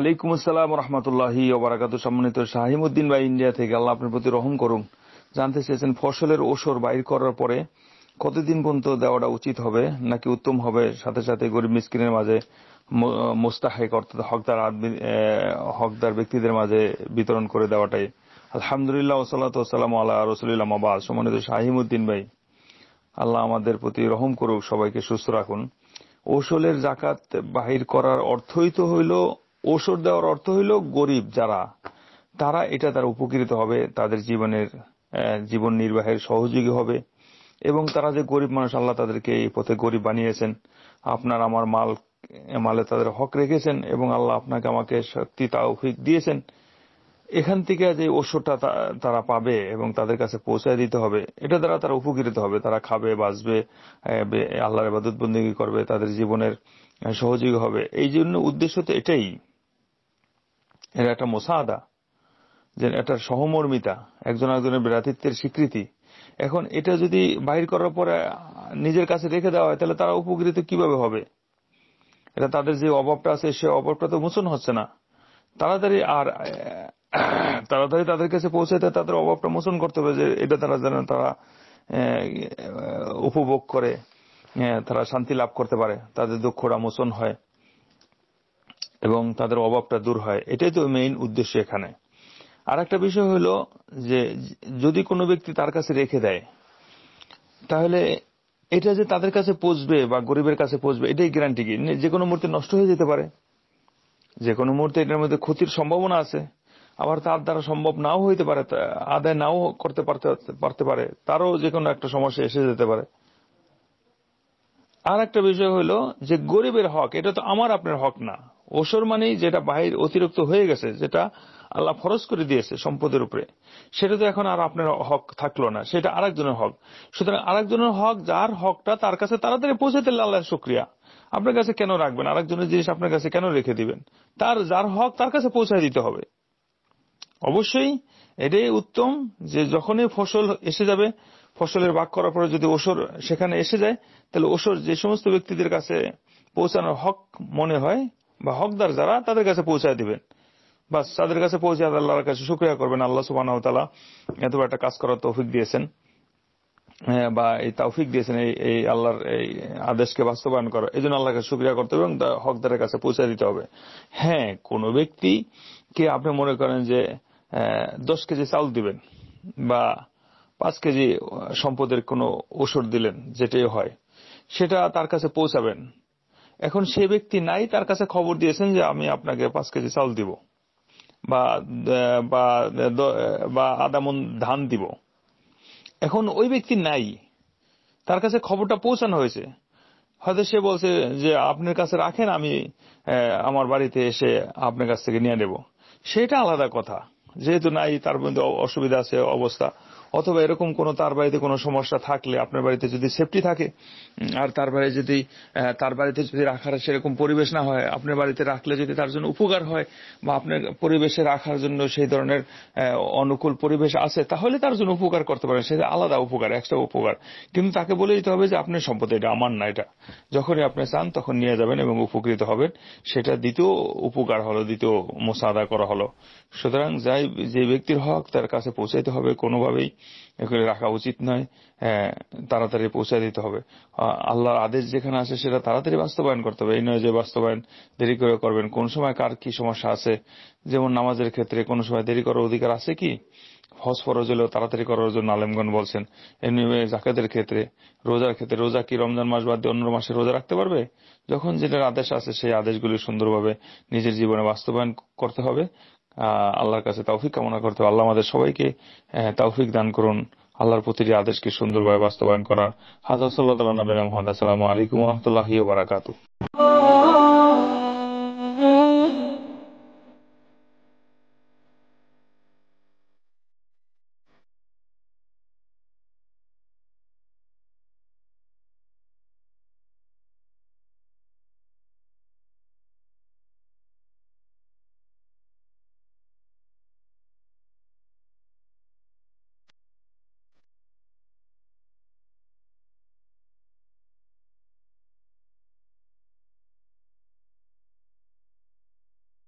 ওয়ালাইকুম আসসালাম রহমতুল্লাহি ওয়া বারাকাতুহু। সম্মানিত শাহিমউদ্দিন ভাই ইন্ডিয়া থেকে, আল্লাহ আপনার প্রতি রহম করুন। জানতে চেয়েছেন ফসলের ওসর বাইর করার পরে কতদিন পর্যন্ত দেওয়াটা উচিত হবে নাকি উত্তম হবে, সাথে সাথে গরিব মিসকিনের মাঝে মোস্তাহেক অর্থাৎ হকদার ব্যক্তিদের মাঝে বিতরণ করে দেওয়াটাই। আলহামদুলিল্লাহ ওয়াসসালাতু ওয়াসসালামু আলা রাসূলিল্লাহ মা বা'দ। সম্মানিত শাহিমউদ্দিন ভাই, আল্লাহ আমাদের প্রতি রহম করুক, সবাইকে সুস্থ রাখুন। ওসলের জাকাত বাহির করার অর্থই তো হইল, ওসর দেওয়ার অর্থ হইল গরিব যারা, তারা তারা উপকৃত হবে, তাদের জীবন নির্বাহের সহযোগী হবে। এবং তারা যে গরিব মানুষ, আল্লাহ তাদেরকে এই পথে গরিব বানিয়েছেন, আপনার আমার মালে তাদের হক রেখেছেন এবং আল্লাহ আপনাকে আমাকে শক্তি তাওফিক দিয়েছেন। এখান থেকে যে ওষুধটা তারা পাবে এবং তাদের কাছে পৌঁছায় দিতে হবে, এটা দ্বারা তারা উপকৃত হবে, তারা খাবে, বাঁচবে, আল্লাহর ইবাদত বন্দেগী করবে, তাদের জীবনের সহযোগী হবে। এই জন্য উদ্দেশ্য তো এটাই, এটা একটা মোসাদা, যে একটা সহমর্মিতা, একজন একজনের ভ্রাতৃত্বের স্বীকৃতি। এখন এটা যদি বাহির করার পরে নিজের কাছে রেখে দেওয়া হয়, তাহলে তারা উপকৃত কিভাবে হবে? এটা তাদের যে অভাবটা আছে, সে অভাবটা তো মোচন হচ্ছে না। তাড়াতাড়ি তাদের কাছে পৌঁছাতে তাদের অভাবটা মোচন করতে হবে, যে এটা তারা যেন তারা উপভোগ করে, তারা শান্তি লাভ করতে পারে, তাদের দুঃখটা মোচন হয় এবং তাদের অভাবটা দূর হয়। এটাই তো মেইন উদ্দেশ্য এখানে। আর একটা বিষয় হলো যে যদি কোনো ব্যক্তি তার কাছে রেখে দেয়, তাহলে এটা যে তাদের কাছে পৌঁছবে বা গরিবের কাছে পৌঁছবে, এটাই গ্যারান্টি কি? যে কোনো মুহূর্তে নষ্ট হয়ে যেতে পারে, যে কোনো মুহূর্তে এটার মধ্যে ক্ষতির সম্ভাবনা আছে। আবার তার দ্বারা সম্ভব নাও হইতে পারে, আদায় নাও করতে পারতে পারে, তারও যে কোনো একটা সমস্যা এসে যেতে পারে। আর একটা বিষয় হলো যে গরিবের হক, এটা তো আমার আপনার হক না। ওসর মানেই যেটা বাহির অতিরিক্ত হয়ে গেছে, যেটা আল্লাহ ফরজ করে দিয়েছে সম্পদের উপরে, সেটা তো এখন আর আপনার হক থাকলো না, সেটা আরেকজনের হক। সুতরাং আরেকজনের হক, যার হকটা তার কাছে তাড়াতাড়ি পৌঁছে দিলে আল্লাহর শুকরিয়া। আপনার কাছে কেন রাখবেন? আরেকজনের জিনিস আপনার কাছে কেন রেখে দিবেন? যার হক তার কাছে পৌঁছায় দিতে হবে। অবশ্যই এটাই উত্তম, যে যখনই ফসল এসে যাবে, ফসলের ভাগ করার পরে যদি ওসর সেখানে এসে যায়, তাহলে ওসর যে সমস্ত ব্যক্তিদের কাছে পৌঁছানোর হক মনে হয় বা হকদার যারা, তাদের কাছে পৌঁছায় দিবেন। বাস, তাদের কাছে পৌঁছে আল্লাহর কাছে শুকরিয়া করবেন। আল্লাহ সুবহানাহু ওয়া তাআলা এত বড় একটা কাজ করার তৌফিক দিয়েছেন, বা এই তৌফিক দিয়েছেন এই আল্লাহর এই আদেশকে বাস্তবায়ন করা। এই জন্য আল্লাহকে শুকরিয়া করতে হবে এবং হকদারের কাছে পৌঁছে দিতে হবে। হ্যাঁ, কোন ব্যক্তিকে আপনি মনে করেন যে 10 কেজি চাউল দিবেন বা 5 কেজি সম্পদের কোনো ওষুধ দিলেন, যেটাই হয়, সেটা তার কাছে পৌঁছাবেন। এখন সে ব্যক্তি নাই, তার কাছে খবর দিয়েছেন যে আমি আপনাকে 5 কেজি চাউল দিব বা আধা মণ ধান দিব। এখন ওই ব্যক্তি নাই, তার কাছে খবরটা পৌঁছানো হয়েছে, হয়তো সে বলছে যে আপনার কাছে রাখেন, আমি আমার বাড়িতে এসে আপনার কাছ থেকে নিয়ে নেব। সেটা আলাদা কথা, যেহেতু নাই, তার মধ্যে অসুবিধা আছে অবস্থা, অথবা এরকম কোন তার বাড়িতে কোনো সমস্যা থাকলে, আপনার বাড়িতে যদি সেফটি থাকে আর তার বাড়িতে যদি রাখার সেরকম পরিবেশ না হয়, আপনার বাড়িতে রাখলে যদি তার জন্য উপকার হয় বা আপনার পরিবেশে রাখার জন্য সেই ধরনের অনুকূল পরিবেশ আছে, তাহলে তার জন্য উপকার করতে পারেন, সেটা আলাদা উপকার, এক্সট্রা উপকার। কিন্তু তাকে বলে দিতে হবে যে আপনার সম্পদ, এটা আমার না, এটা যখনই আপনি চান তখন নিয়ে যাবেন এবং উপকৃত হবেন। সেটা দ্বিতীয় উপকার হলো, দ্বিতীয় মোসাদা করা হলো। সুতরাং যে ব্যক্তির হক তার কাছে পৌঁছাইতে হবে, কোনোভাবেই এগুলো রাখা উচিত নয়, তাড়াতাড়ি পৌঁছায় দিতে হবে। আল্লাহর আদেশ যেখানে আছে সেটা তাড়াতাড়ি বাস্তবায়ন করতে হবে। এই নয় যে বাস্তবায়ন দেরি করে করবেন। কোন সময় কার কি সমস্যা আছে, যেমন নামাজের ক্ষেত্রে কোন সময় দেরি করার অধিকার আছে কি? হজ ফরজ হলেও তাড়াতাড়ি করার জন্য আলেমগণ বলছেন। এমনি জাকাতের ক্ষেত্রে, রোজার ক্ষেত্রে, রোজা কি রমজান মাস বাদ দিয়ে অন্য মাসে রোজা রাখতে পারবে? যখন যেটার আদেশ আছে সেই আদেশগুলি সুন্দরভাবে নিজের জীবনে বাস্তবায়ন করতে হবে। আল্লাহর কাছে তৌফিক কামনা করতে হবে। আল্লাহ আমাদের সবাইকে তৌফিক দান করুন আল্লাহর প্রতিটি আদেশকে সুন্দরভাবে বাস্তবায়ন করার। হাযা সাল্লাল্লাহু আলা নবিয়িনা মুহাম্মদ। আসসালামু আলাইকুম ওয়া রাহমাতুল্লাহি ওয়া বারাকাতুহু।